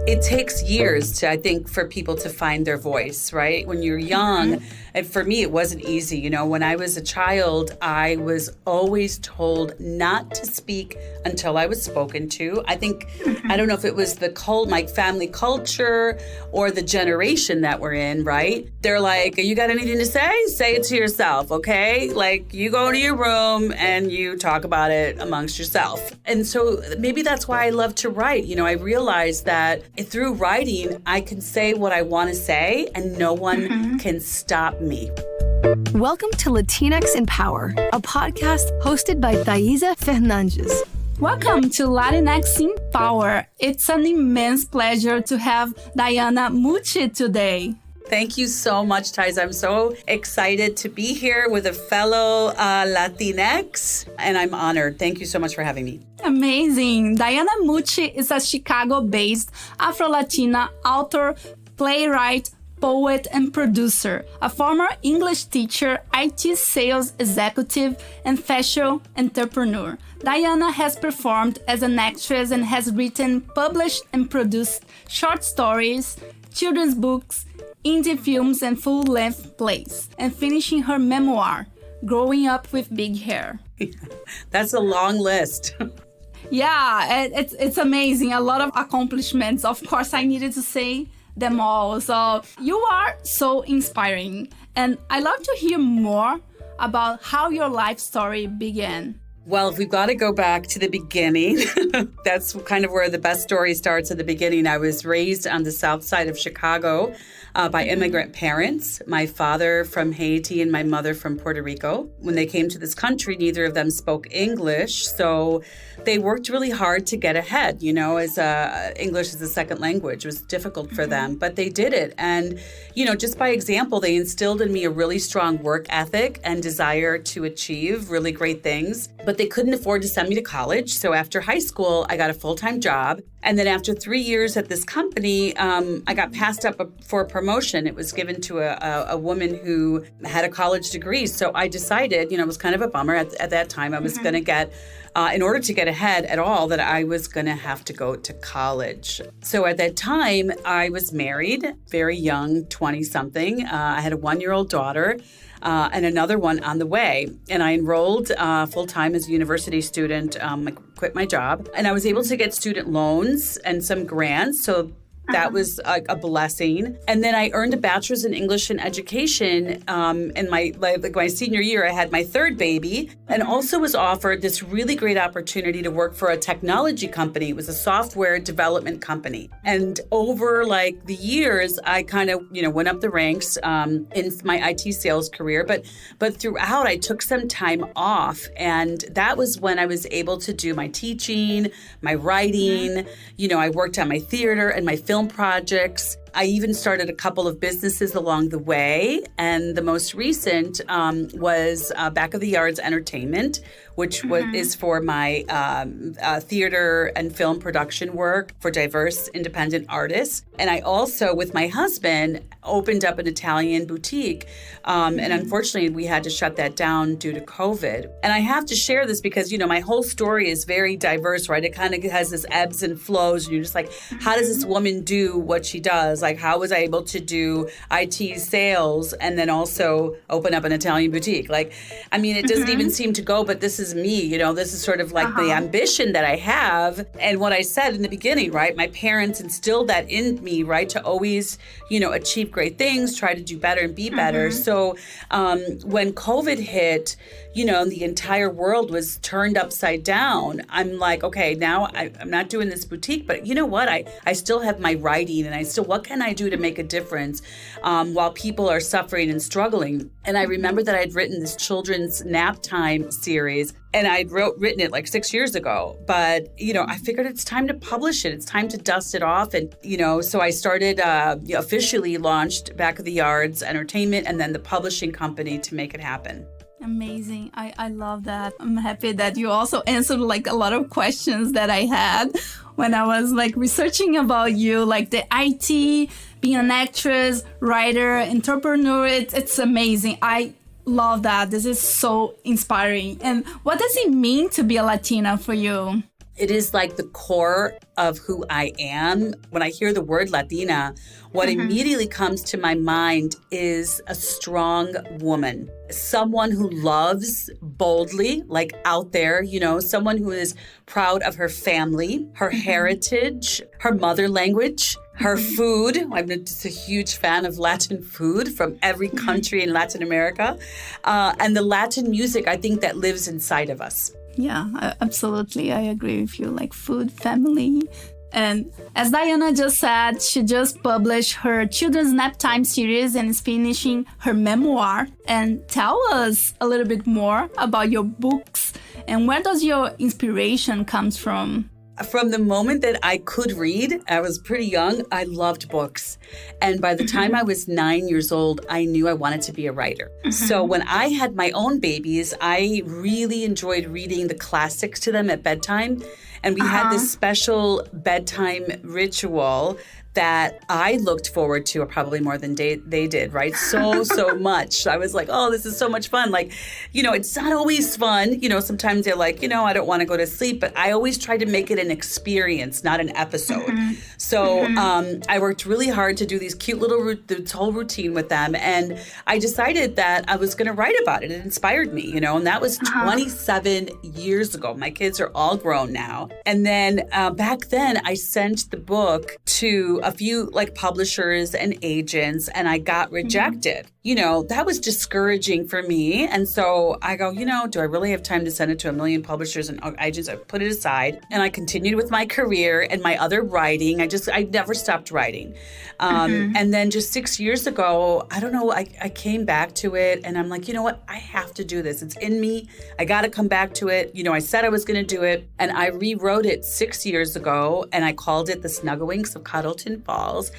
It takes years to, I think, for people to find their voice, right? When you're young, and for me, it wasn't easy. You know, when I was a child, I was always told not to speak until I was spoken to. I think, I don't know if it was my family culture or the generation that we're in, right? They're like, you got anything to say? Say it to yourself, okay? Like, you go to your room and you talk about it amongst yourself. And so maybe that's why I love to write. You know, I realized that through writing, I can say what I want to say and no one can stop me. Welcome to Latinx in Power, a podcast hosted by Thaisa Fernandes. Welcome to Latinx in Power. It's an immense pleasure to have Diana Mucci today. Thank you so much, Thais. I'm so excited to be here with a fellow Latinx, and I'm honored. Thank you so much for having me. Amazing. Diana Mucci is a Chicago-based Afro-Latina author, playwright, poet, and producer, a former English teacher, IT sales executive, and fashion entrepreneur. Diana has performed as an actress and has written, published, and produced short stories, children's books, indie films, and full-length plays, and finishing her memoir, Growing Up with Big Hair. That's a long list. Yeah, it's amazing. A lot of accomplishments. Of course, I needed to say them all. So you are so inspiring. And I'd love to hear more about how your life story began. Well, if we've got to go back to the beginning, that's kind of where the best story starts at the beginning. I was raised on the south side of Chicago by immigrant parents, my father from Haiti and my mother from Puerto Rico. When they came to this country, neither of them spoke English, so they worked really hard to get ahead, you know, as English as a second language. It was difficult for them, but they did it. And, you know, just by example, they instilled in me a really strong work ethic and desire to achieve really great things. But they couldn't afford to send me to college. So after high school, I got a full-time job. And then after 3 years at this company, I got passed up for a promotion. It was given to a woman who had a college degree. So I decided, you know, it was kind of a bummer at that time. I was going to get, in order to get ahead at all, that I was going to have to go to college. So at that time, I was married, very young, 20-something. I had a 1-year-old daughter. And another one on the way. And I enrolled full-time as a university student. I quit my job. And I was able to get student loans and some grants. So that was a blessing. And then I earned a bachelor's in English and education. In my senior year, I had my third baby and also was offered this really great opportunity to work for a technology company. It was a software development company. And over the years, I kind of, you know, went up the ranks in my IT sales career. But throughout, I took some time off. And that was when I was able to do my teaching, my writing. You know, I worked on my theater and my film projects. I even started a couple of businesses along the way. And the most recent was Back of the Yards Entertainment, which is for my theater and film production work for diverse independent artists. And I also, with my husband, opened up an Italian boutique. And unfortunately, we had to shut that down due to COVID. And I have to share this because, you know, my whole story is very diverse, right? It kind of has this ebbs and flows. And you're just like, how does this woman do what she does? Like, how was I able to do IT sales and then also open up an Italian boutique? Like, I mean, it doesn't even seem to go, but this is me, you know, this is sort of like the ambition that I have. And what I said in the beginning, right? My parents instilled that in me, right? To always, you know, achieve great things, try to do better and be better. So when COVID hit, you know, the entire world was turned upside down. I'm like, okay, now I'm not doing this boutique, but you know what? I still have my writing and what can I do to make a difference while people are suffering and struggling? And I remember that I'd written this children's nap time series and I'd written it like 6 years ago. But, you know, I figured it's time to publish it. It's time to dust it off. And, you know, so I started, officially launched Back of the Yards Entertainment and then the publishing company to make it happen. Amazing. I love that. I'm happy that you also answered like a lot of questions that I had when I was like researching about you, like the IT, being an actress, writer, entrepreneur. It's amazing. I love that. This is so inspiring. And what does it mean to be a Latina for you? It is like the core of who I am. When I hear the word Latina, what immediately comes to my mind is a strong woman, someone who loves boldly, like out there, someone who is proud of her family, her heritage, her mother language, her food. I'm just a huge fan of Latin food from every country in Latin America. And the Latin music, I think, that lives inside of us. Yeah, absolutely. I agree with you. Like food, family. And as Diana just said, she just published her children's nap time series and is finishing her memoir. And tell us a little bit more about your books and where does your inspiration comes from? From the moment that I could read, I was pretty young, I loved books. And by the time I was 9 years old, I knew I wanted to be a writer. So when I had my own babies, I really enjoyed reading the classics to them at bedtime. And we had this special bedtime ritual that I looked forward to probably more than they did, right? So much. I was like, oh, this is so much fun. Like, it's not always fun. Sometimes they're like, I don't want to go to sleep. But I always try to make it an experience, not an episode. So I worked really hard to do these cute little, this whole routine with them. And I decided that I was going to write about it. It inspired me, and that was 27 years ago. My kids are all grown now. And then back then, I sent the book to a few publishers and agents, and I got rejected. That was discouraging for me. And so I go, do I really have time to send it to a million publishers and agents? I put it aside and I continued with my career and my other writing. I never stopped writing. And then just 6 years ago, I don't know, I came back to it and I'm like, you know what? I have to do this. It's in me. I got to come back to it. I said I was going to do it. And I rewrote it 6 years ago and I called it The Snugglewinks of Cuddleton Falls.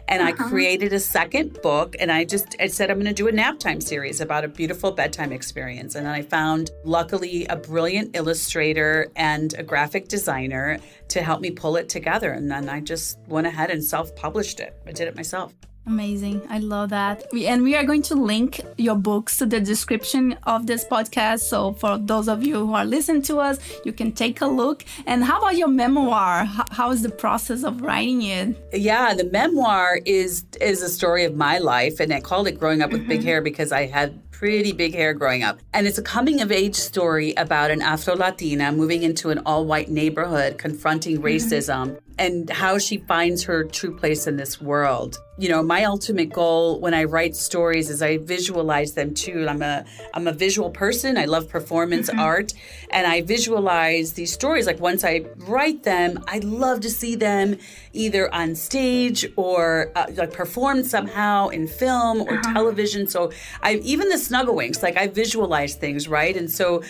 And I created a second book and I said, I'm going to do a nap time series about a beautiful bedtime experience. And then I found, luckily, a brilliant illustrator and a graphic designer to help me pull it together. And then I just went ahead and self-published it. I did it myself. Amazing. I love that. And we are going to link your books to the description of this podcast. So for those of you who are listening to us, you can take a look. And how about your memoir? How is the process of writing it? Yeah, the memoir is a story of my life. And I called it Growing Up with Big Hair because I had pretty big hair growing up. And it's a coming-of-age story about an Afro-Latina moving into an all-white neighborhood, confronting racism, and how she finds her true place in this world. My ultimate goal when I write stories is I visualize them too. I'm a visual person. I love performance art, and I visualize these stories. Like once I write them, I love to see them either on stage or performed somehow in film or television. So even the Snugglewinks, I visualize things, right? And so,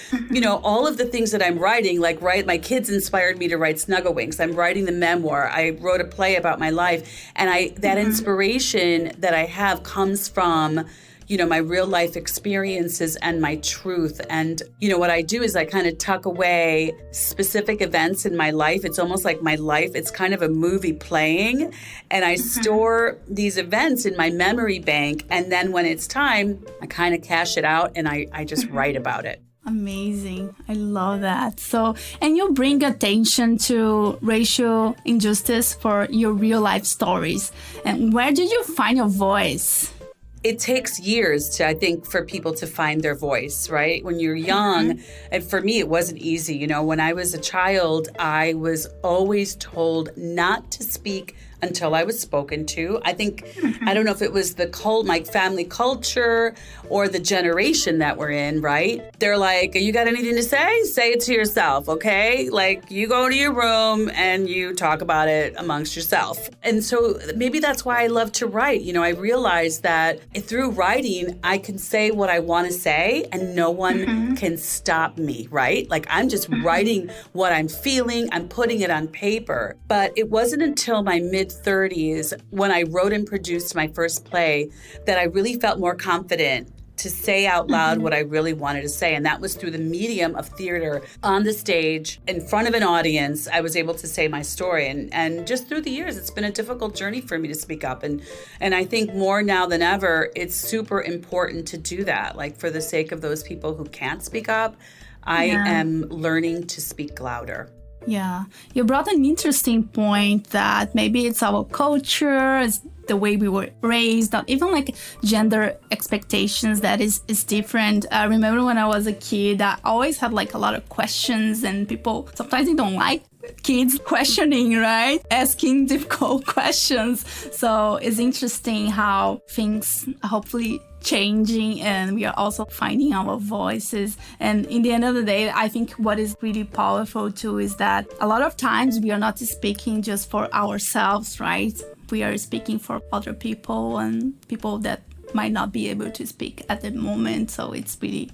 all of the things that I'm writing, my kids inspired me to write Snugglewinks. I'm writing the memoir. I wrote a play about my life, and that inspiration that I have comes from, my real life experiences and my truth. And, what I do is I kind of tuck away specific events in my life. It's almost like my life. It's kind of a movie playing. And I store these events in my memory bank. And then when it's time, I kind of cash it out and I just write about it. Amazing. I love that. So, and you bring attention to racial injustice for your real life stories. And where did you find your voice? It takes years I think, for people to find their voice, right? When you're young, and for me, it wasn't easy. When I was a child, I was always told not to speak until I was spoken to. I think, I don't know if it was my family culture or the generation that we're in, right? They're like, you got anything to say? Say it to yourself, okay? You go to your room and you talk about it amongst yourself. And so maybe that's why I love to write. I realized that through writing, I can say what I want to say and no one can stop me, right? I'm just writing what I'm feeling. I'm putting it on paper. But it wasn't until my mid-30s when I wrote and produced my first play that I really felt more confident to say out loud what I really wanted to say. And that was through the medium of theater on the stage in front of an audience. I was able to say my story. And just through the years, it's been a difficult journey for me to speak up. And I think more now than ever, it's super important to do that. For the sake of those people who can't speak up, I am learning to speak louder. Yeah, you brought an interesting point that maybe it's our culture, it's the way we were raised, not even like gender expectations that is different. I remember when I was a kid, I always had like a lot of questions, and people sometimes they don't like kids questioning, right? Asking difficult questions. So it's interesting how things hopefully changing, and we are also finding our voices. And in the end of the day, I think what is really powerful too is that a lot of times we are not speaking just for ourselves, right? We are speaking for other people and people that might not be able to speak at the moment. So it's really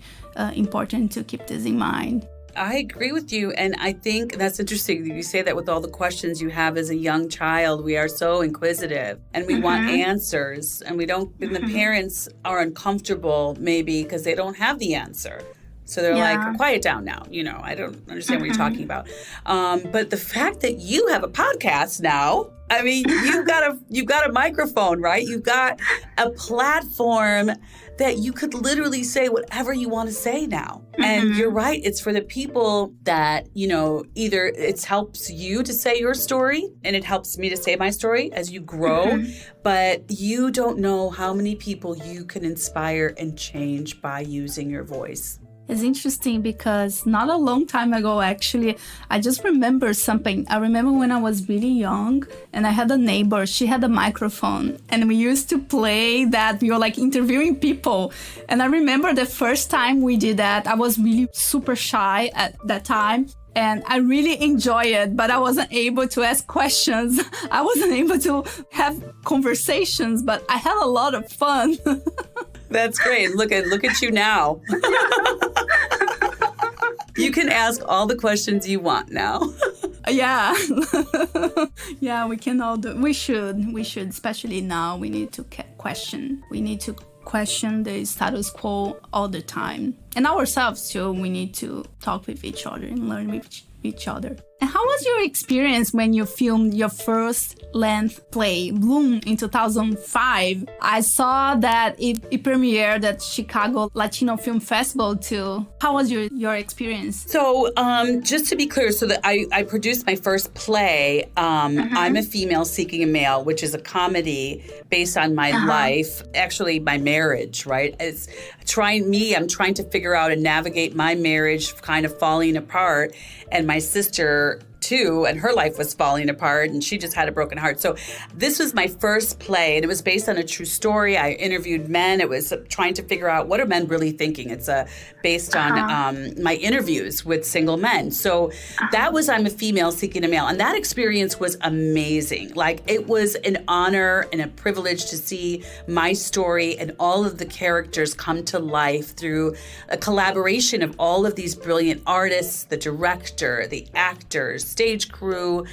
important to keep this in mind. I agree with you. And I think that's interesting that you say that with all the questions you have as a young child. We are so inquisitive and we want answers, and we don't, and the parents are uncomfortable maybe because they don't have the answer. So they're like, quiet down now. I don't understand what you're talking about. But the fact that you have a podcast now, I mean, you've got a microphone, right? You've got a platform that you could literally say whatever you want to say now. And you're right. It's for the people that, either it helps you to say your story and it helps me to say my story as you grow. But you don't know how many people you can inspire and change by using your voice. It's interesting because not a long time ago, actually, I just remember something. I remember when I was really young and I had a neighbor, she had a microphone and we used to play that. We were like interviewing people. And I remember the first time we did that, I was really super shy at that time. And I really enjoyed it, but I wasn't able to ask questions. I wasn't able to have conversations, but I had a lot of fun. That's great. Look at you now. You can ask all the questions you want now. Yeah. Yeah, we can all do. We should, especially now, we need to question. We need to question the status quo all the time. And ourselves too, we need to talk with each other and learn with each other. And how was your experience when you filmed your first length play, Bloom, in 2005? I saw that it premiered at Chicago Latino Film Festival too. How was your experience? So just to be clear, so that I produced my first play, I'm a Female Seeking a Male, which is a comedy based on my life, actually my marriage, right? I'm trying to figure out and navigate my marriage kind of falling apart, and my sister too, and her life was falling apart, and she just had a broken heart. So this was my first play, and it was based on a true story. I interviewed men. It was trying to figure out what are men really thinking. It's based on my interviews with single men. So that was I'm a Female Seeking a Male, and that experience was amazing. Like, it was an honor and a privilege to see my story and all of the characters come to life through a collaboration of all of these brilliant artists, the director, the actors, stage crew,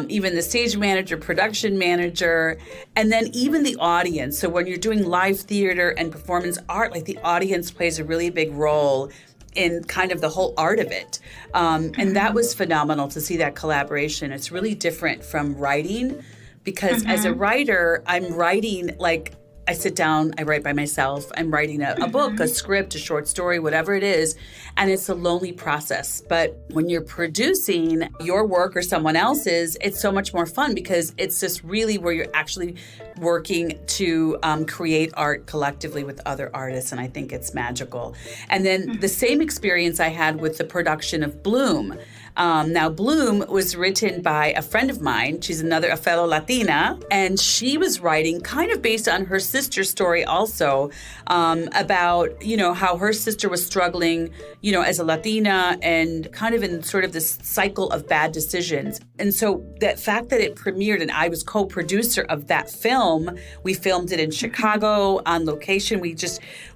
even the stage manager, production manager, and then even the audience. So when you're doing live theater and performance art, like, the audience plays a really big role in kind of the whole art of it. And that was phenomenal to see that collaboration. It's really different from writing because as a writer, I'm writing like, I sit down, I write by myself. I'm writing a book, a script, a short story, whatever it is, and it's a lonely process. But when you're producing your work or someone else's, it's so much more fun because it's just really where you're actually working to create art collectively with other artists, and I think it's magical. And then the same experience I had with the production of Bloom. Now, Bloom was written by a friend of mine. She's a fellow Latina, and she was writing kind of based on her sister's story also about, how her sister was struggling, as a Latina and kind of in sort of this cycle of bad decisions. And so that fact that it premiered and I was co-producer of that film, we filmed it in Chicago on location.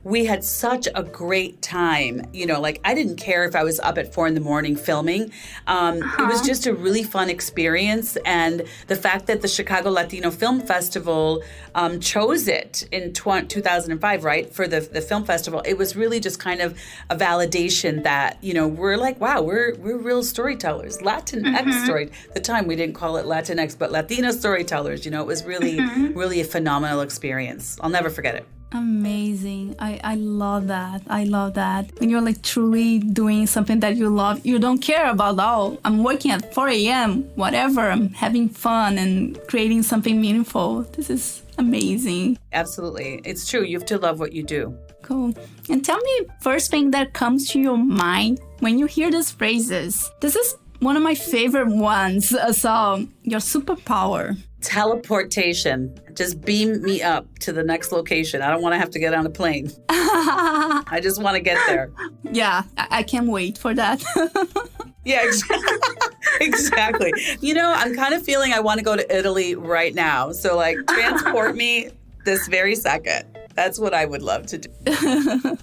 We had such a great time. I didn't care if I was up at 4 a.m. filming. It was just a really fun experience. And the fact that the Chicago Latino Film Festival chose it in 2005, right, for the film festival, it was really just kind of a validation that, we're like, wow, we're real storytellers, Latinx story. At the time, we didn't call it Latinx, but Latino storytellers. It was really, really a phenomenal experience. I'll never forget it. Amazing. I love that. I love that. When you're like truly doing something that you love, you don't care about, oh, I'm working at 4 a.m., whatever. I'm having fun and creating something meaningful. This is amazing. Absolutely. It's true. You have to love what you do. Cool. And tell me first thing that comes to your mind when you hear these phrases. This is one of my favorite ones. So, your superpower. Teleportation. Just beam me up to the next location. I don't want to have to get on a plane. I just want to get there. Yeah, I can't wait for that. Yeah, exactly. You know, I'm kind of feeling I want to go to Italy right now. So, like, transport me this very second. That's what I would love to do.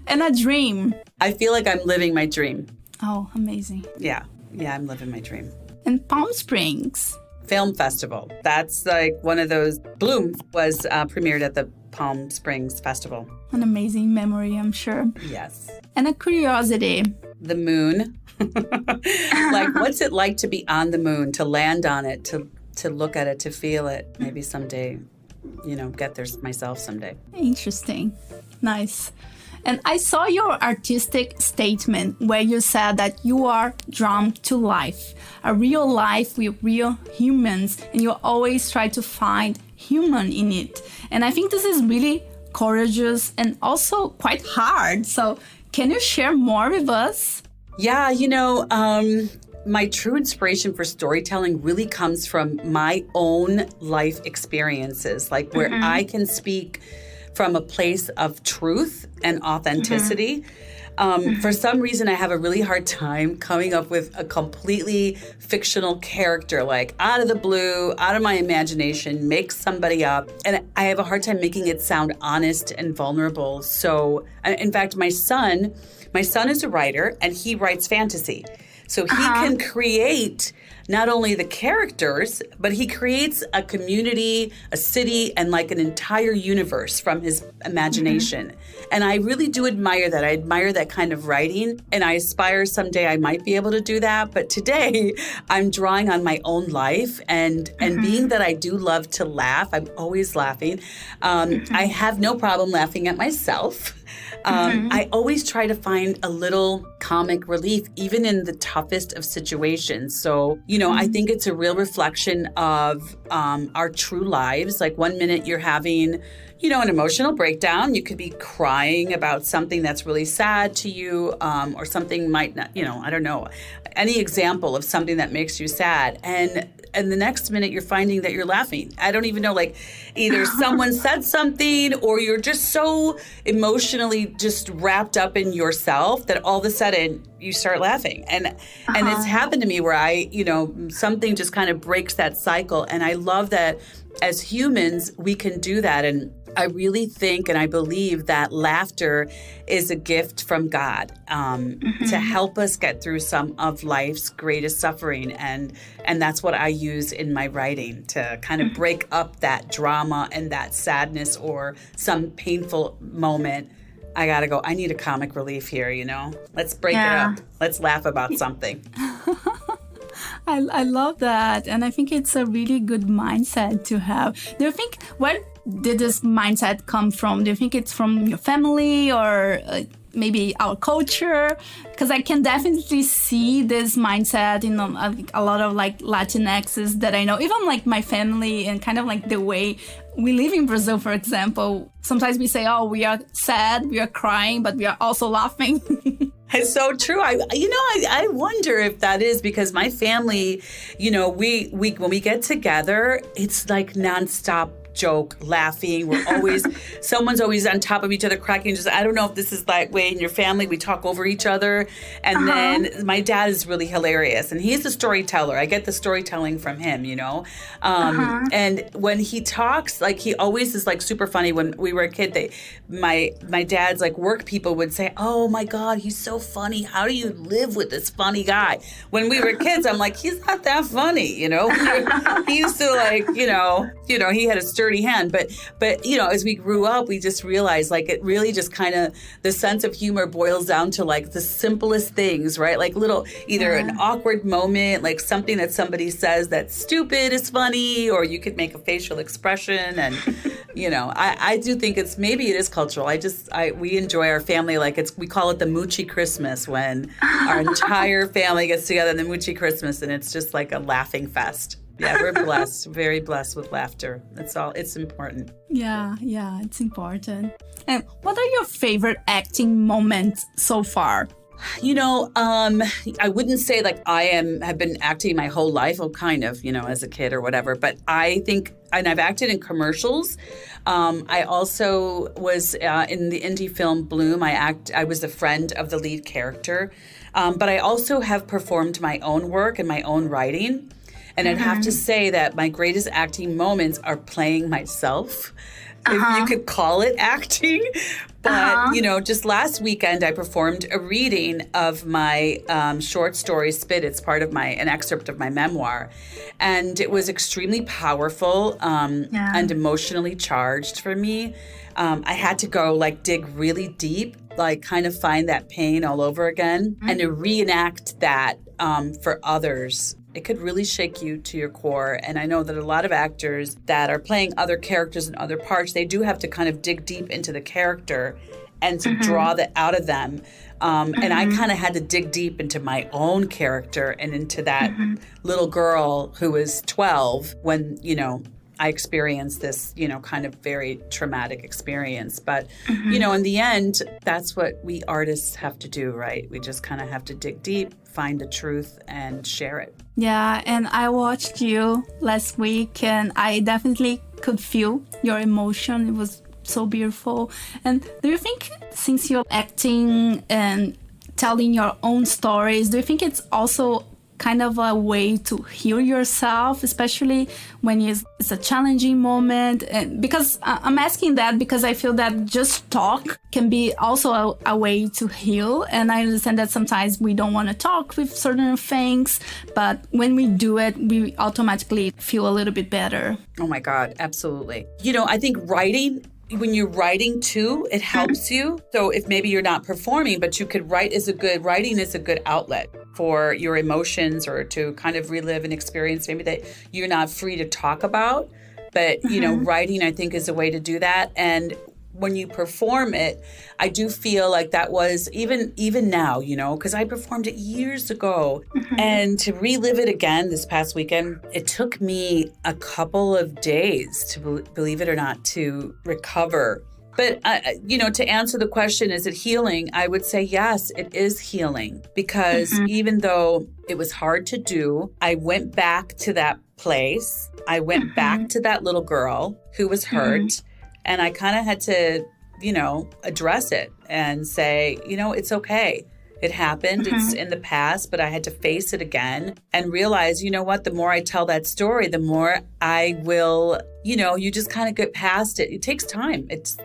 And a dream. I feel like I'm living my dream. Oh, amazing. Yeah, I'm living my dream. And Palm Springs. Film Festival. That's like one of those. Bloom was premiered at the Palm Springs Festival. An amazing memory, I'm sure. Yes. And a curiosity. The moon. Like, what's it like to be on the moon, to land on it, to look at it, to feel it? Maybe someday, get there myself someday. Interesting. Nice. And I saw your artistic statement where you said that you are drawn to life, a real life with real humans, and you always try to find human in it. And I think this is really courageous and also quite hard. So can you share more with us? Yeah, my true inspiration for storytelling really comes from my own life experiences, like where I can speak from a place of truth and authenticity. For some reason, I have a really hard time coming up with a completely fictional character, like out of the blue, out of my imagination, make somebody up. And I have a hard time making it sound honest and vulnerable. So, in fact, my son is a writer and he writes fantasy. So he can create not only the characters, but he creates a community, a city, and like an entire universe from his imagination. And I really do admire that. I admire that kind of writing. And I aspire someday I might be able to do that. But today I'm drawing on my own life. And being that I do love to laugh, I'm always laughing. I have no problem laughing at myself. I always try to find a little comic relief, even in the toughest of situations. So, I think it's a real reflection of our true lives. Like one minute you're having, an emotional breakdown. You could be crying about something that's really sad to you, or something might not, I don't know, any example of something that makes you sad. And the next minute you're finding that you're laughing. I don't even know, like either someone said something or you're just so emotionally just wrapped up in yourself that all of a sudden you start laughing. And it's happened to me where I, something just kind of breaks that cycle. And I love that as humans, we can do that. And I really think and I believe that laughter is a gift from God to help us get through some of life's greatest suffering. And that's what I use in my writing to kind of break up that drama and that sadness or some painful moment. I gotta go. I need a comic relief here, Let's break it up. Let's laugh about something. I love that. And I think it's a really good mindset to have. Do you think, where did this mindset come from? Do you think it's from your family or maybe our culture? Because I can definitely see this mindset in a lot of like Latinxes that I know, even like my family and kind of like the way we live in Brazil, for example. Sometimes we say, oh, we are sad, we are crying, but we are also laughing. It's so true. I wonder if that is because my family, we when we get together, it's like nonstop joke, laughing. Someone's always on top of each other, cracking. I don't know if this is that way in your family. We talk over each other. And then my dad is really hilarious. And he's a storyteller. I get the storytelling from him, And when he talks, like he always is like super funny. When we were a kid, my dad's like work people would say, oh my God, he's so funny. How do you live with this funny guy? When we were kids, I'm like, he's not that funny, He used to like, he had a sturdy hand, but as we grew up, we just realized like it really just kind of the sense of humor boils down to like the simplest things, right? Like little either an awkward moment, like something that somebody says that's stupid is funny, or you could make a facial expression, and I do think maybe it is cultural. We enjoy our family like we call it the Mucci Christmas, when our entire family gets together in the Mucci Christmas, and it's just like a laughing fest. Yeah, we're blessed, very blessed with laughter. It's important. Yeah, it's important. And what are your favorite acting moments so far? I wouldn't say like have been acting my whole life, well, kind of, as a kid or whatever. But I think, and I've acted in commercials. I also was in the indie film Bloom. I was a friend of the lead character. But I also have performed my own work and my own writing. And I'd have to say that my greatest acting moments are playing myself, if you could call it acting. But, just last weekend, I performed a reading of my short story, Spit. It's part of an excerpt of my memoir. And it was extremely powerful and emotionally charged for me. I had to go dig really deep, kind of find that pain all over again, and to reenact that for others. It could really shake you to your core. And I know that a lot of actors that are playing other characters in other parts, they do have to kind of dig deep into the character and to draw that out of them. And I kind of had to dig deep into my own character and into that little girl who was 12 when, I experienced this, kind of very traumatic experience. But, in the end, that's what we artists have to do, right? We just kind of have to dig deep, find the truth, and share it. Yeah, and I watched you last week, and I definitely could feel your emotion. It was so beautiful. And do you think, since you're acting and telling your own stories, do you think it's also kind of a way to heal yourself, especially when it's a challenging moment? And because I'm asking that because I feel that just talk can be also a way to heal. And I understand that sometimes we don't want to talk with certain things, but when we do it, we automatically feel a little bit better. Oh my God, absolutely. I think writing, when you're writing too, it helps you. So if maybe you're not performing, but you could writing is a good outlet for your emotions, or to kind of relive an experience maybe that you're not free to talk about. But, writing, I think, is a way to do that. And when you perform it, I do feel like that was even now, because I performed it years ago. And to relive it again this past weekend, it took me a couple of days, to believe it or not, to recover. But, to answer the question, is it healing? I would say, yes, it is healing. Because even though it was hard to do, I went back to that place. I went back to that little girl who was hurt. And I kind of had to, address it and say, it's okay. It happened. It's in the past, but I had to face it again and realize, the more I tell that story, the more I will, you just kind of get past it. It takes time. It's,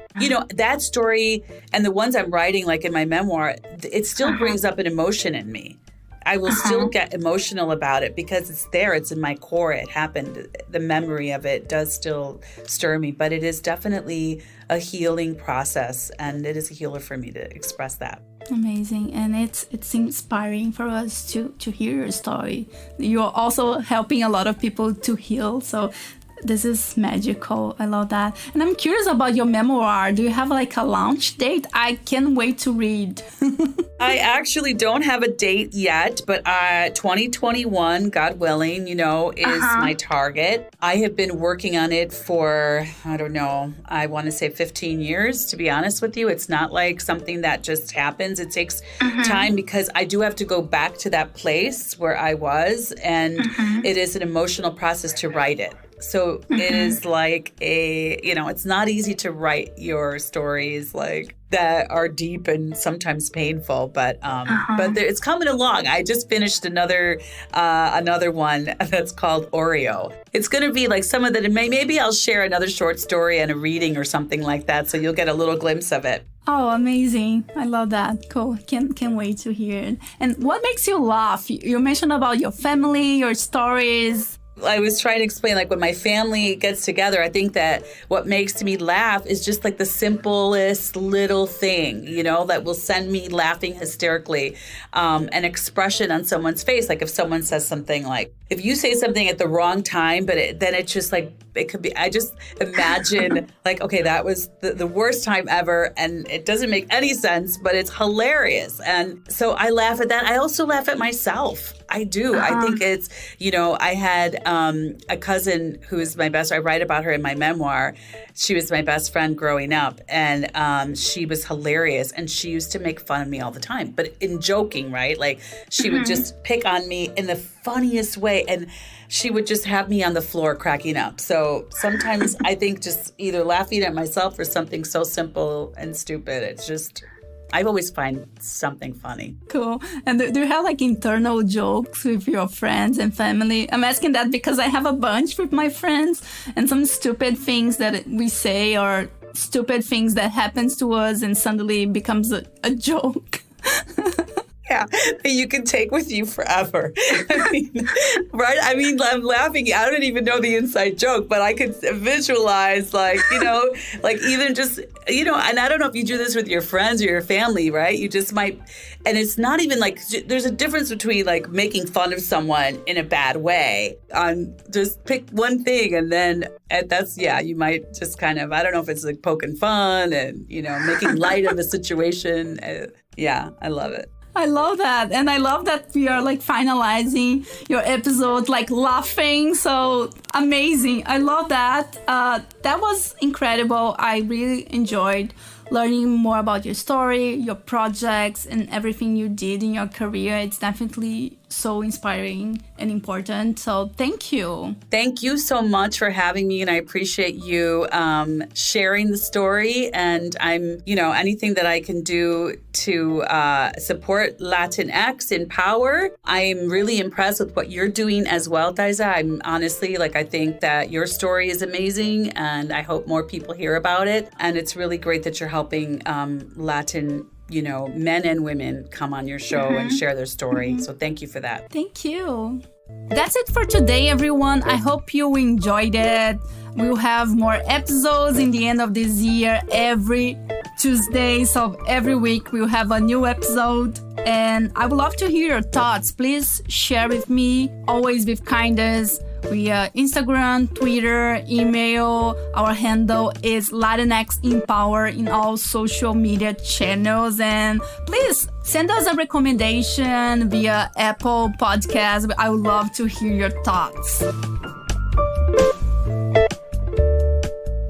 that story and the ones I'm writing, like in my memoir, it still brings up an emotion in me. I will still get emotional about it because it's there. It's in my core. It happened. The memory of it does still stir me, but it is definitely a healing process, and it is a healer for me to express that. Amazing. And it's inspiring for us to hear your story. You're also helping a lot of people to heal. So this is magical. I love that. And I'm curious about your memoir. Do you have a launch date? I can't wait to read. I actually don't have a date yet, but 2021, God willing, is my target. I have been working on it for, I want to say 15 years, to be honest with you. It's not like something that just happens. It takes time because I do have to go back to that place where I was, and it is an emotional process to write it. So it is like it's not easy to write your stories that are deep and sometimes painful, but it's coming along. I just finished another one that's called Oreo. It's going to be like some of the, maybe I'll share another short story and a reading or something like that, so you'll get a little glimpse of it. Oh, amazing. I love that. Cool. Can't wait to hear it. And what makes you laugh? You mentioned about your family, your stories. I was trying to explain, like when my family gets together, I think that what makes me laugh is just like the simplest little thing, that will send me laughing hysterically. An expression on someone's face, like if someone says something like, if you say something at the wrong time, but then it's just like, it could be, I just imagine like, okay, that was the worst time ever. And it doesn't make any sense, but it's hilarious. And so I laugh at that. I also laugh at myself. I do. I think it's, I had a cousin who is my best, I write about her in my memoir. She was my best friend growing up, and she was hilarious. And she used to make fun of me all the time, but in joking, right? Like she would just pick on me in the funniest way. And she would just have me on the floor cracking up. So sometimes I think just either laughing at myself or something so simple and stupid, it's just, I always find something funny. Cool. And do you have like internal jokes with your friends and family? I'm asking that because I have a bunch with my friends, and some stupid things that we say or stupid things that happens to us and suddenly becomes a joke. Yeah, that you can take with you forever. Right? I mean, I'm laughing. I don't even know the inside joke, but I could visualize, like even just, and I don't know if you do this with your friends or your family, right? You just might, and it's not even like, there's a difference between like making fun of someone in a bad way on just pick one thing, and then you might just kind of, I don't know if it's like poking fun and, making light of the situation. Yeah, I love it. I love that. And I love that we are like finalizing your episode, like laughing. So amazing. I love that. That was incredible. I really enjoyed learning more about your story, your projects, and everything you did in your career. It's definitely so inspiring and important. So thank you. Thank you so much for having me. And I appreciate you sharing the story. And I'm, anything that I can do to support Latinx in power. I'm really impressed with what you're doing as well, Thaisa. I'm honestly, I think that your story is amazing, and I hope more people hear about it. And it's really great that you're helping Latin men and women come on your show and share their story. So thank you for that. Thank you. That's it for today, everyone. I hope you enjoyed it. We'll have more episodes in the end of this year, every Tuesday. So every week we'll have a new episode. And I would love to hear your thoughts. Please share with me, always with kindness, via Instagram, Twitter, email. Our handle is Latinx in Power in all social media channels. And please send us a recommendation via Apple Podcasts. I would love to hear your thoughts.